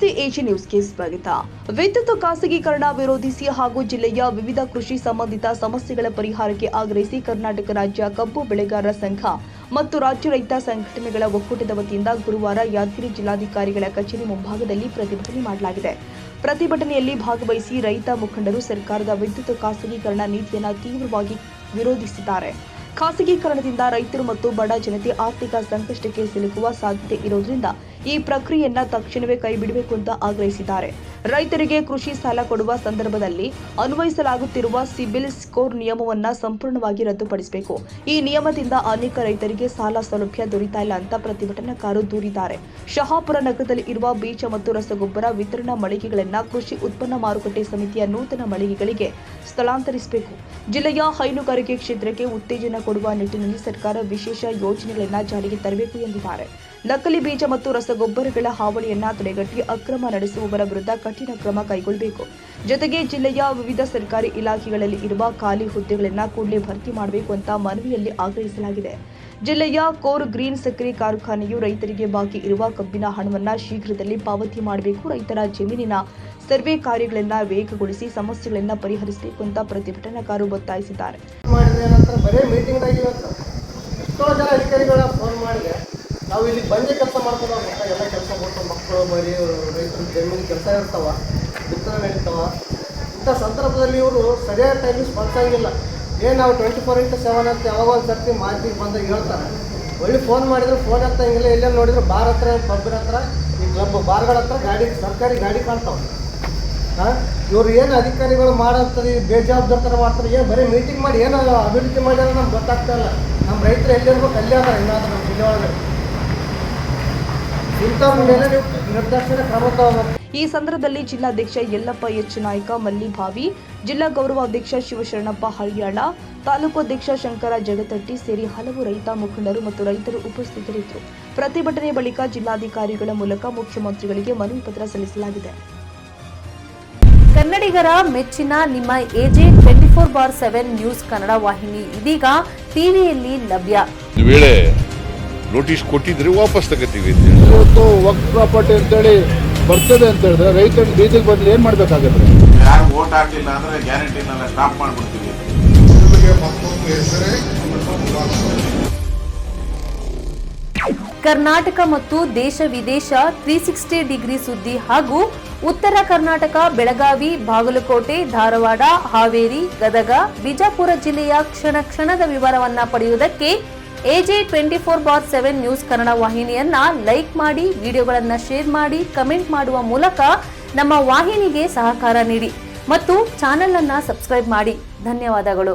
ನಮಸ್ತೆ ಎಜಿ ನ್ಯೂಸ್ಗೆ ಸ್ವಾಗತ. ವಿದ್ಯುತ್ ಖಾಸಗೀಕರಣ ವಿರೋಧಿಸಿ ಹಾಗೂ ಜಿಲ್ಲೆಯ ವಿವಿಧ ಕೃಷಿ ಸಂಬಂಧಿತ ಸಮಸ್ಯೆಗಳ ಪರಿಹಾರಕ್ಕೆ ಆಗ್ರಹಿಸಿ ಕರ್ನಾಟಕ ರಾಜ್ಯ ಕಬ್ಬು ಬೆಳೆಗಾರರ ಸಂಘ ಮತ್ತು ರಾಜ್ಯ ರೈತ ಸಂಘಟನೆಗಳ ಒಕ್ಕೂಟದ ವತಿಯಿಂದ ಗುರುವಾರ ಯಾದಗಿರಿ ಜಿಲ್ಲಾಧಿಕಾರಿಗಳ ಕಚೇರಿ ಮುಂಭಾಗದಲ್ಲಿ ಪ್ರತಿಭಟನೆ ಮಾಡಲಾಗಿದೆ. ಪ್ರತಿಭಟನೆಯಲ್ಲಿ ಭಾಗವಹಿಸಿ ರೈತ ಮುಖಂಡರು ಸರ್ಕಾರದ ವಿದ್ಯುತ್ ಖಾಸಗೀಕರಣ ನೀತಿಯನ್ನು ತೀವ್ರವಾಗಿ ವಿರೋಧಿಸಿದ್ದಾರೆ. ಖಾಸಗೀಕರಣದಿಂದ ರೈತರು ಮತ್ತು ಬಡ ಜನತೆ ಆರ್ಥಿಕ ಸಂಕಷ್ಟಕ್ಕೆ ಸಿಲುಕುವ ಸಾಧ್ಯತೆ ಇರುವುದರಿಂದ ಈ ಪ್ರಕ್ರಿಯೆಯನ್ನು ತಕ್ಷಣವೇ ಕೈಬಿಡಬೇಕು ಅಂತ ಆಗ್ರಹಿಸಿದ್ದಾರೆ. ರೈತರಿಗೆ ಕೃಷಿ ಸಾಲ ಕೊಡುವ ಸಂದರ್ಭದಲ್ಲಿ ಅನ್ವಯಿಸಲಾಗುತ್ತಿರುವ ಸಿಬಿಲ್ ಸ್ಕೋರ್ ನಿಯಮವನ್ನು ಸಂಪೂರ್ಣವಾಗಿ ರದ್ದುಪಡಿಸಬೇಕು. ಈ ನಿಯಮದಿಂದ ಅನೇಕ ರೈತರಿಗೆ ಸಾಲ ಸೌಲಭ್ಯ ದೊರೆತಾ ಇಲ್ಲ ಅಂತ ಪ್ರತಿಭಟನಾಕಾರರು ದೂರಿದ್ದಾರೆ. ಶಹಾಪುರ ನಗರದಲ್ಲಿ ಇರುವ ಬೀಜ ಮತ್ತು ರಸಗೊಬ್ಬರ ವಿತರಣಾ ಮಳಿಗೆಗಳನ್ನು ಕೃಷಿ ಉತ್ಪನ್ನ ಮಾರುಕಟ್ಟೆ ಸಮಿತಿಯ ನೂತನ ಮಳಿಗೆಗಳಿಗೆ ಸ್ಥಳಾಂತರಿಸಬೇಕು. ಜಿಲ್ಲೆಯ ಹೈನುಗಾರಿಕೆ ಕ್ಷೇತ್ರಕ್ಕೆ ಉತ್ತೇಜನ ಕೊಡುವ ನಿಟ್ಟಿನಲ್ಲಿ ಸರ್ಕಾರ ವಿಶೇಷ ಯೋಜನೆಗಳನ್ನು ಜಾರಿಗೆ ತರಬೇಕು ಎಂದಿದ್ದಾರೆ. ನಕಲಿ ಬೀಜ ಮತ್ತು ರಸಗೊಬ್ಬರಗಳ ಹಾವಳಿಯನ್ನು ತಡೆಗಟ್ಟಿ ಅಕ್ರಮ ನಡೆಸುವವರ ವಿರುದ್ಧ ಕಠಿಣ ಕ್ರಮ ಕೈಗೊಳ್ಳಬೇಕು. ಜೊತೆಗೆ ಜಿಲ್ಲೆಯ ವಿವಿಧ ಸರ್ಕಾರಿ ಇಲಾಖೆಗಳಲ್ಲಿ ಇರುವ ಖಾಲಿ ಹುದ್ದೆಗಳನ್ನು ಕೂಡಲೇ ಭರ್ತಿ ಮಾಡಬೇಕು ಅಂತ ಮನವಿಯಲ್ಲಿ ಆಗ್ರಹಿಸಲಾಗಿದೆ. ಜಿಲ್ಲೆಯ ಕೋರ್ ಗ್ರೀನ್ ಸಕ್ಕರೆ ಕಾರ್ಖಾನೆಯು ರೈತರಿಗೆ ಬಾಕಿ ಇರುವ ಕಬ್ಬಿನ ಹಣವನ್ನು ಶೀಘ್ರದಲ್ಲಿ ಪಾವತಿ ಮಾಡಬೇಕು. ರೈತರ ಜಮೀನಿನ ಸರ್ವೆ ಕಾರ್ಯಗಳನ್ನು ವೇಗಗೊಳಿಸಿ ಸಮಸ್ಯೆಗಳನ್ನು ಪರಿಹರಿಸಬೇಕು ಅಂತ ಪ್ರತಿಭಟನಾಕಾರರು ಒತ್ತಾಯಿಸಿದ್ದಾರೆ. ನಾವು ಇಲ್ಲಿ ಬಂದೇ ಕೆಲಸ ಮಾಡ್ಕೊಂಡು ಎಲ್ಲ ಕೆಲಸ ಮಾಡ್ಕೊಂಡು ಮಕ್ಕಳು ಬರೀ ರೈತರ ಜಮೀನು ಕೆಲಸ ಇರ್ತಾವ, ಬಿತ್ತನೆ ನಡೀತಾವ. ಇಂಥ ಸಂದರ್ಭದಲ್ಲಿ ಇವರು ಸರಿಯಾದ ಟೈಮಿಗೆ ಸ್ಪಂದಿಸಂಗಿಲ್ಲ. ಏನು ನಾವು 24x7 ಅಂತ ಯಾವಾಗ ಒಂದು ಸರ್ತಿ ಮಾಹಿತಿಗೆ ಬಂದಾಗ ಹೇಳ್ತಾರೆ. ಒಳ್ಳೆ ಫೋನ್ ಮಾಡಿದ್ರೆ ಫೋನ್ ಹತ್ತಂಗಿಲ್ಲ. ಎಲ್ಲೇ ನೋಡಿದ್ರೆ ಬಾರ್ ಹತ್ರ ಪಬ್ಬಿನ ಹತ್ರ ಈ ಕ್ಲಬ್ ಬಾರ್ಗಳ ಹತ್ರ ಗಾಡಿ ಸರ್ಕಾರಿ ಗಾಡಿ ಕಾಣ್ತಾವೆ. ಇವ್ರು ಏನು ಅಧಿಕಾರಿಗಳು ಮಾಡೋಂಥದ್ದು ಬೇಜವಾಬ್ದಾರಿ ಥರ ಮಾಡ್ತಾರೆ. ಏನು ಬರೀ ಮೀಟಿಂಗ್ ಮಾಡಿ ಏನೋ ಅಭಿವೃದ್ಧಿ ಮಾಡ್ಯಾರ ನಮ್ಗೆ ಗೊತ್ತಾಗ್ತಾ ಇಲ್ಲ. ನಮ್ಮ ರೈತರು ಎಲ್ಲಿರ್ಬೇಕು ಅಲ್ಲೇ ಅದ ಇನ್ನಾದ್ರೂ ನಮ್ಮ ಜಿಲ್ಲೆ ಒಳಗೆ ಈ ಸಂದರ್ಭದಲ್ಲಿ ಜಿಲ್ಲಾಧ್ಯಕ್ಷ ಯಲ್ಲಪ್ಪ ಎಚ್ ನಾಯ್ಕ ಮಲ್ಲಿಭಾವಿ, ಜಿಲ್ಲಾ ಗೌರವಾಧ್ಯಕ್ಷ ಶಿವಶರಣಪ್ಪ ಹಳ್ಯಾಳ, ತಾಲೂಕು ಅಧ್ಯಕ್ಷ ಶಂಕರ ಜಗತಟ್ಟಿ ಸೇರಿ ಹಲವು ರೈತ ಮುಖಂಡರು ಮತ್ತು ರೈತರು ಉಪಸ್ಥಿತರಿದ್ದರು. ಪ್ರತಿಭಟನೆ ಬಳಿಕ ಜಿಲ್ಲಾಧಿಕಾರಿಗಳ ಮೂಲಕ ಮುಖ್ಯಮಂತ್ರಿಗಳಿಗೆ ಮನವಿ ಪತ್ರ ಸಲ್ಲಿಸಲಾಗಿದೆ. ಕನ್ನಡಿಗರ ಮೆಚ್ಚಿನ ನಿಮ್ಮ ಎಜೆ 24/7 ನ್ಯೂಸ್ ಕನ್ನಡ ವಾಹಿನಿ ಇದೀಗ ಟಿವಿಯಲ್ಲಿ ಲಭ್ಯ. ನೋಟಿಸ್ ಕೊಟ್ಟಿದ್ರೆ ವಾಪಸ್ ತಗೋತೀವಿ. ಇವತ್ತು ವಕ್ಫ್ ಪ್ರಾಪರ್ಟಿ ಅಂತೇಳಿ ಬರ್ತದೆ ಅಂತ ಹೇಳಿದ್ರೆ ರೈತರು ಬೀದಿಗೆ ಬಂದು ಏನ್ ಮಾಡ್ಬೇಕಾಗತ್ತೆ? ಯಾರು ವೋಟ್ ಹಾಕಿಲ್ಲ ಅಂದ್ರೆ ಗ್ಯಾರಂಟಿನೆಲ್ಲ ಸ್ಟಾಪ್ ಮಾಡ್ಬಿಡ್ತೀವಿ. ಕರ್ನಾಟಕ ಮತ್ತು ದೇಶ ವಿದೇಶ 360 ಡಿಗ್ರಿ ಸುದ್ದಿ ಹಾಗೂ ಉತ್ತರ ಕರ್ನಾಟಕ ಬೆಳಗಾವಿ, ಬಾಗಲಕೋಟೆ, ಧಾರವಾಡ, ಹಾವೇರಿ, ಗದಗ, ಬಿಜಾಪುರ ಜಿಲ್ಲೆಯ ಕ್ಷಣ ಕ್ಷಣದ ವಿವರವನ್ನ ಪಡೆಯುವುದಕ್ಕೆ ಎಜೆ 24/7 ನ್ಯೂಸ್ ಕನ್ನಡ ವಾಹಿನಿಯನ್ನ ಲೈಕ್ ಮಾಡಿ, ವಿಡಿಯೋಗಳನ್ನು ಶೇರ್ ಮಾಡಿ, ಕಮೆಂಟ್ ಮಾಡುವ ಮೂಲಕ ನಮ್ಮ ವಾಹಿನಿಗೆ ಸಹಕಾರ ನೀಡಿ ಮತ್ತು ಚಾನೆಲ್ ಅನ್ನ ಸಬ್ಸ್ಕ್ರೈಬ್ ಮಾಡಿ. ಧನ್ಯವಾದಗಳು.